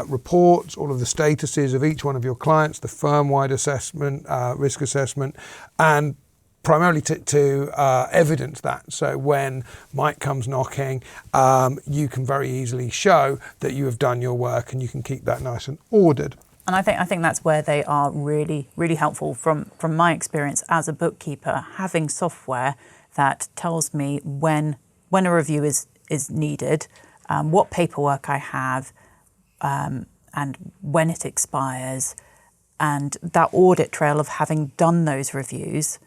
reports, all of the statuses of each one of your clients, the firm-wide assessment, risk assessment, and primarily to evidence that. So when Mike comes knocking, you can very easily show that you have done your work, and you can keep that nice and ordered. And I think that's where they are really, really helpful from my experience as a bookkeeper, having software that tells me when a review is needed, what paperwork I have, and when it expires, and that audit trail of having done those reviews.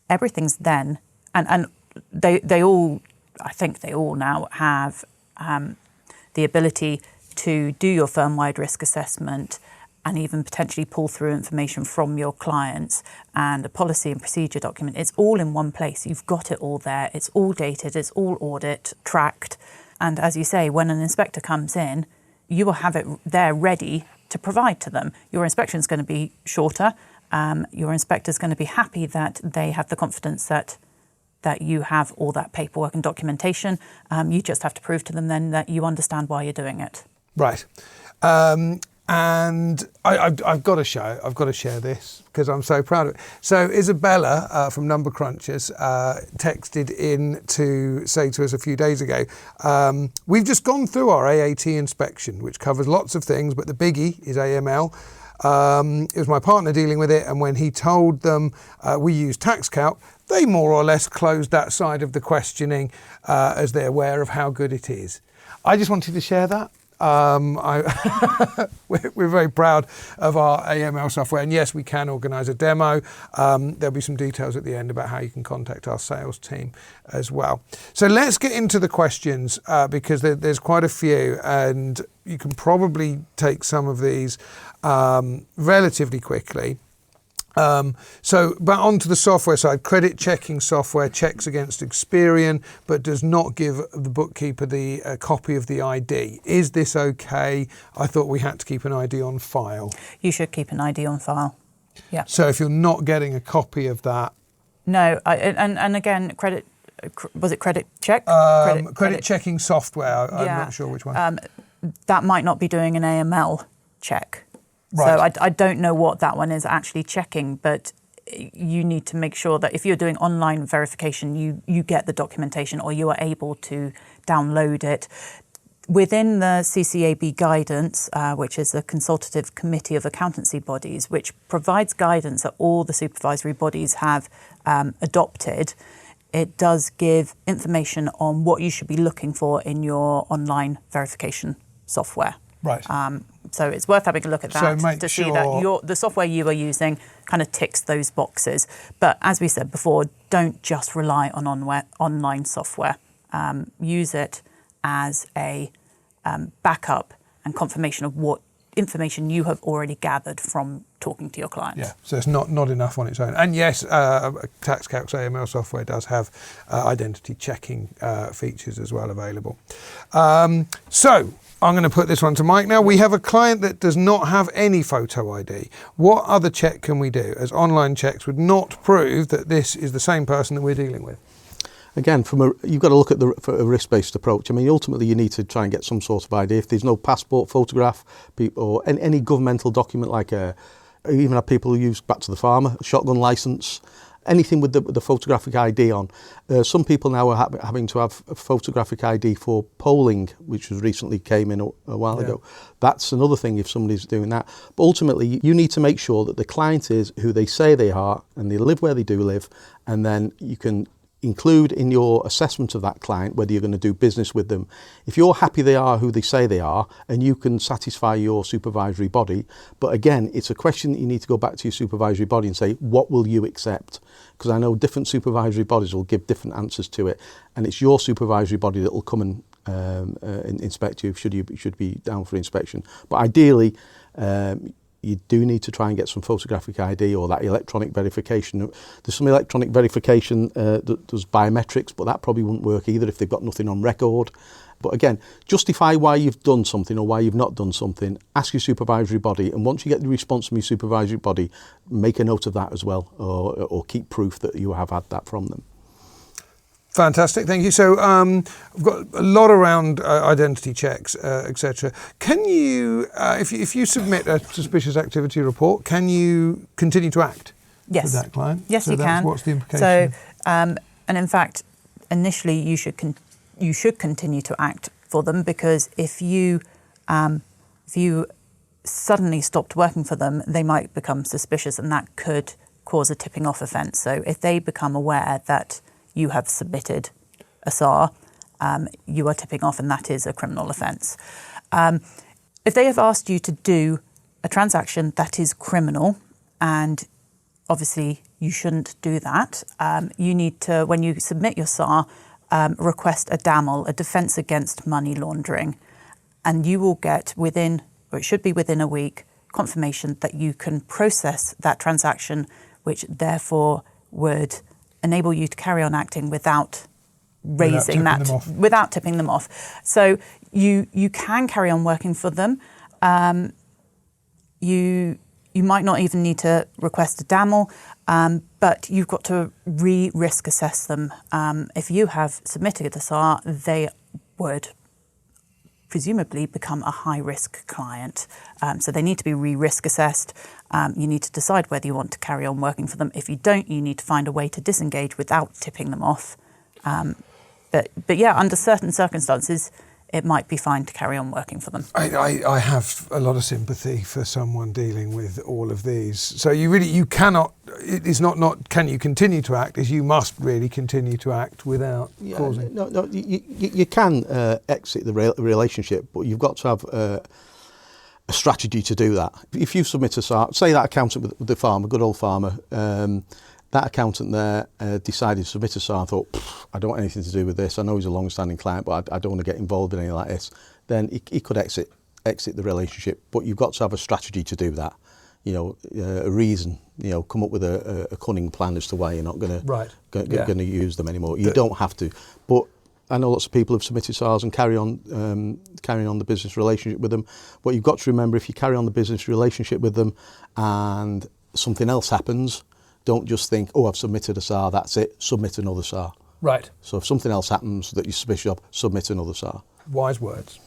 Everything's then, and they all, I think they all now have the ability to do your firm-wide risk assessment and even potentially pull through information from your clients and a policy and procedure document. It's all in one place. You've got it all there. It's all dated. It's all audit tracked. And as you say, when an inspector comes in, you will have it there ready to provide to them. Your inspection is going to be shorter. Your inspector is going to be happy that they have the confidence that you have all that paperwork and documentation. You just have to prove to them then that you understand why you're doing it. Right. And I've got to share this because I'm so proud of it. So Isabella from Number Crunchers texted in to say to us a few days ago, we've just gone through our AAT inspection, which covers lots of things, but the biggie is AML. It was my partner dealing with it, and when he told them we use TaxCalc, they more or less closed that side of the questioning as they're aware of how good it is. I just wanted to share that. We're very proud of our AML software, and yes, we can organise a demo. There'll be some details at the end about how you can contact our sales team as well. So let's get into the questions because there's quite a few, and you can probably take some of these relatively quickly. But onto the software side, credit checking software checks against Experian, but does not give the bookkeeper a copy of the ID. Is this okay? I thought we had to keep an ID on file. You should keep an ID on file. Yeah. So if you're not getting a copy of that. No, and again, was it credit check? Credit checking software, I'm not sure which one. That might not be doing an AML check. Right. So I don't know what that one is actually checking, but you need to make sure that if you're doing online verification, you get the documentation or you are able to download it. Within the CCAB guidance, which is a consultative committee of accountancy bodies, which provides guidance that all the supervisory bodies have adopted, it does give information on what you should be looking for in your online verification software. Right. So it's worth having a look at that to see that the software you are using kind of ticks those boxes. But as we said before, don't just rely on online software. Use it as a backup and confirmation of what information you have already gathered from talking to your client. Yeah, so it's not enough on its own. And yes, TaxCalc's AML software does have identity checking features as well available. So I'm going to put this one to Mike now. We have a client that does not have any photo ID. What other check can we do, as online checks would not prove that this is the same person that we're dealing with? Again, you've got to look at for a risk-based approach. I mean, ultimately, you need to try and get some sort of ID. If there's no passport, photograph, or any governmental document, like even have people who use back to the farmer, a shotgun licence, anything with the photographic ID on. Some people now are having to have a photographic ID for polling, which was recently came in a while ago. That's another thing if somebody's doing that. But ultimately, you need to make sure that the client is who they say they are and they live where they do live, and then you can include in your assessment of that client whether you're going to do business with them. If you're happy they are who they say they are, and you can satisfy your supervisory body, but again, it's a question that you need to go back to your supervisory body and say, what will you accept? Because I know different supervisory bodies will give different answers to it, and it's your supervisory body that will come and inspect you should be down for inspection. But ideally, you do need to try and get some photographic ID or that electronic verification. There's some electronic verification that does biometrics, but that probably wouldn't work either if they've got nothing on record. But again, justify why you've done something or why you've not done something. Ask your supervisory body, and once you get the response from your supervisory body, make a note of that as well, or keep proof that you have had that from them. Fantastic, thank you. So I've got a lot around identity checks, etc. Can you, if you submit a suspicious activity report, can you continue to act with that client? Yes, so you can. What's the implication? So, and in fact, initially you should continue to act for them, because if you suddenly stopped working for them, they might become suspicious, and that could cause a tipping off offence. So if they become aware that you have submitted a SAR, you are tipping off, and that is a criminal offence. If they have asked you to do a transaction that is criminal, and obviously you shouldn't do that, you need to, when you submit your SAR, request a DAML, a Defence Against Money Laundering, and you will get within, or it should be within a week, confirmation that you can process that transaction, which therefore would enable you to carry on acting without tipping them off. So you can carry on working for them. You might not even need to request a DAML, but you've got to risk assess them. If you have submitted a SAR, they would presumably become a high-risk client. So they need to be risk assessed. You need to decide whether you want to carry on working for them. If you don't, you need to find a way to disengage without tipping them off. But yeah, under certain circumstances, it might be fine to carry on working for them. I have a lot of sympathy for someone dealing with all of these. So you cannot, it's not can you continue to act, is you must really continue to act without causing. No, you can exit the relationship, but you've got to have a strategy to do that. If you submit a SAR, say that accountant with the farmer, good old farmer, that accountant there decided to submit a SAR and thought, I don't want anything to do with this. I know he's a long-standing client, but I don't want to get involved in anything like this. Then he could exit the relationship, but you've got to have a strategy to do that. A reason. Come up with a cunning plan as to why you're not going to use them anymore. You don't have to, but I know lots of people have submitted SARs and carrying on the business relationship with them. But you've got to remember, if you carry on the business relationship with them and something else happens, don't just think, I've submitted a SAR, that's it, submit another SAR. Right. So if something else happens that you're suspicious of, submit another SAR. Wise words.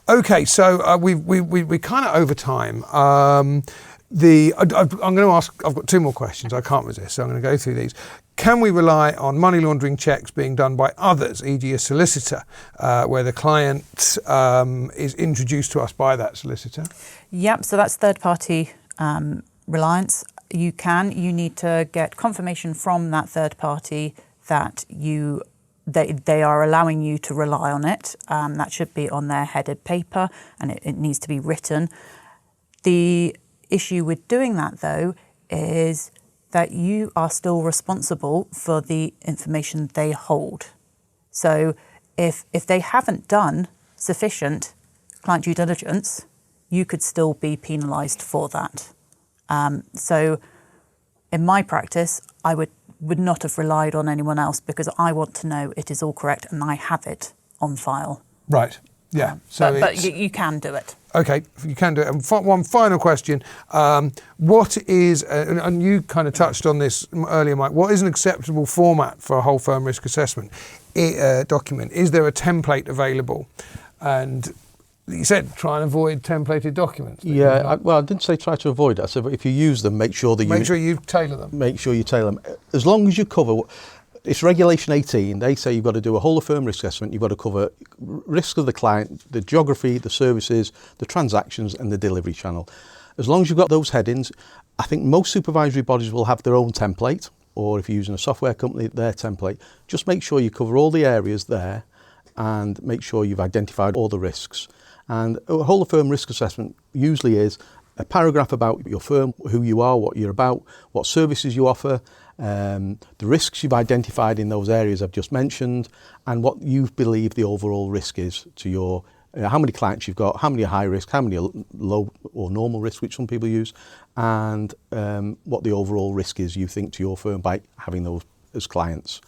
Okay, so we're kind of over time. I'm going to ask, I've got two more questions, I can't resist, so I'm going to go through these. Can we rely on money laundering checks being done by others, e.g. a solicitor, where the client is introduced to us by that solicitor? Yep, so that's third-party reliance. You need to get confirmation from that third party that they are allowing you to rely on it. That should be on their headed paper, and it needs to be written. The issue with doing that, though, is that you are still responsible for the information they hold. So if they haven't done sufficient client due diligence, you could still be penalised for that. So in my practice, I would not have relied on anyone else because I want to know it is all correct and I have it on file. Right. Yeah. But you can do it. Okay, you can do it. And one final question. What is, and you kind of touched on this earlier, Mike, what is an acceptable format for a whole firm risk assessment document? Is there a template available? And you said try and avoid templated documents. Yeah, I didn't say try to avoid it. I said if you use them, make sure you tailor them. Make sure you tailor them. As long as you cover, it's Regulation 18. They say you've got to do a whole of firm risk assessment. You've got to cover risk of the client, the geography, the services, the transactions, and the delivery channel. As long as you've got those headings, I think most supervisory bodies will have their own template, or if you're using a software company, their template. Just make sure you cover all the areas there, and make sure you've identified all the risks. And a whole of firm risk assessment usually is a paragraph about your firm, who you are, what you're about, what services you offer, the risks you've identified in those areas I've just mentioned, and what you believe the overall risk is to your, how many clients you've got, how many are high risk, how many are low or normal risk, which some people use, and what the overall risk is you think to your firm by having those as clients.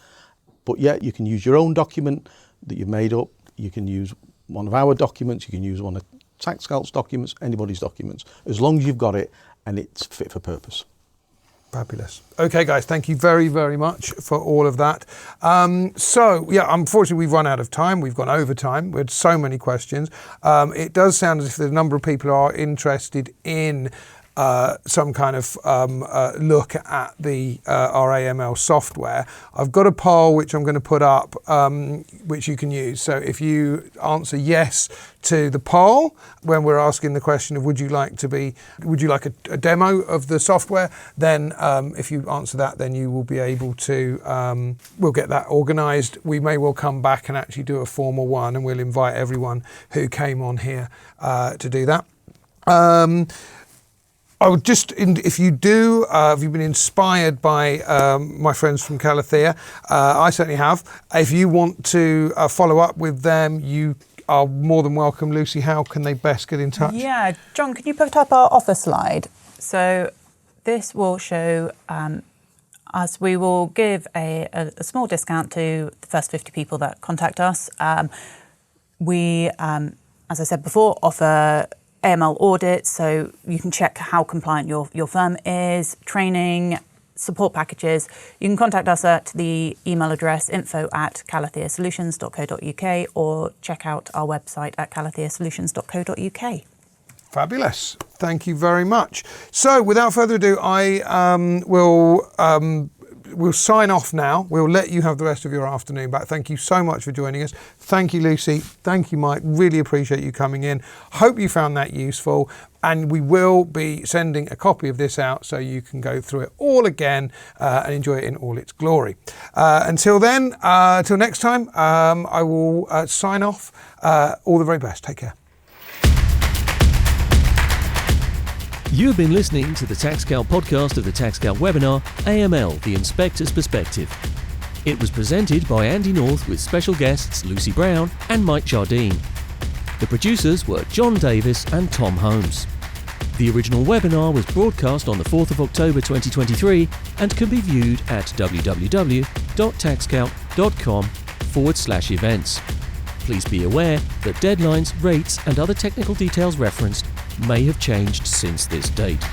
But yeah, you can use your own document that you've made up, you can use one of our documents, you can use one of TaxCalc's documents, anybody's documents, as long as you've got it and it's fit for purpose. Fabulous. Okay, guys, thank you very, very much for all of that. Unfortunately, we've run out of time. We've gone over time. We had so many questions. It does sound as if the number of people are interested in some kind of look at the our AML software. I've got a poll which I'm going to put up, which you can use. So if you answer yes to the poll when we're asking the question of would you like a demo of the software, then if you answer that, then you will be able to we'll get that organised. We may well come back and actually do a formal one, and we'll invite everyone who came on here to do that. I would just, if you've been inspired by my friends from Calathea, I certainly have. If you want to follow up with them, you are more than welcome. Lucy, how can they best get in touch? Yeah, John, can you put up our offer slide? So this will show us, we will give a small discount to the first 50 people that contact us. We, as I said before, offer AML audits, so you can check how compliant your firm is, training, support packages. You can contact us at the email address info@calatheasolutions.co.uk or check out our website at calatheasolutions.co.uk. Fabulous. Thank you very much. So without further ado, we'll sign off now. We'll let you have the rest of your afternoon back. Thank you so much for joining us. Thank you, Lucy. Thank you, Mike. Really appreciate you coming in. Hope you found that useful. And we will be sending a copy of this out so you can go through it all again and enjoy it in all its glory. Until then, till next time, I will sign off. All the very best. Take care. You have been listening to the TaxCalc podcast of the TaxCalc webinar, AML, the Inspector's Perspective. It was presented by Andy North with special guests Lucy Brown and Mike Jardine. The producers were John Davis and Tom Holmes. The original webinar was broadcast on the 4th of October 2023 and can be viewed at www.taxcalc.com/events. Please be aware that deadlines, rates and other technical details referenced may have changed since this date.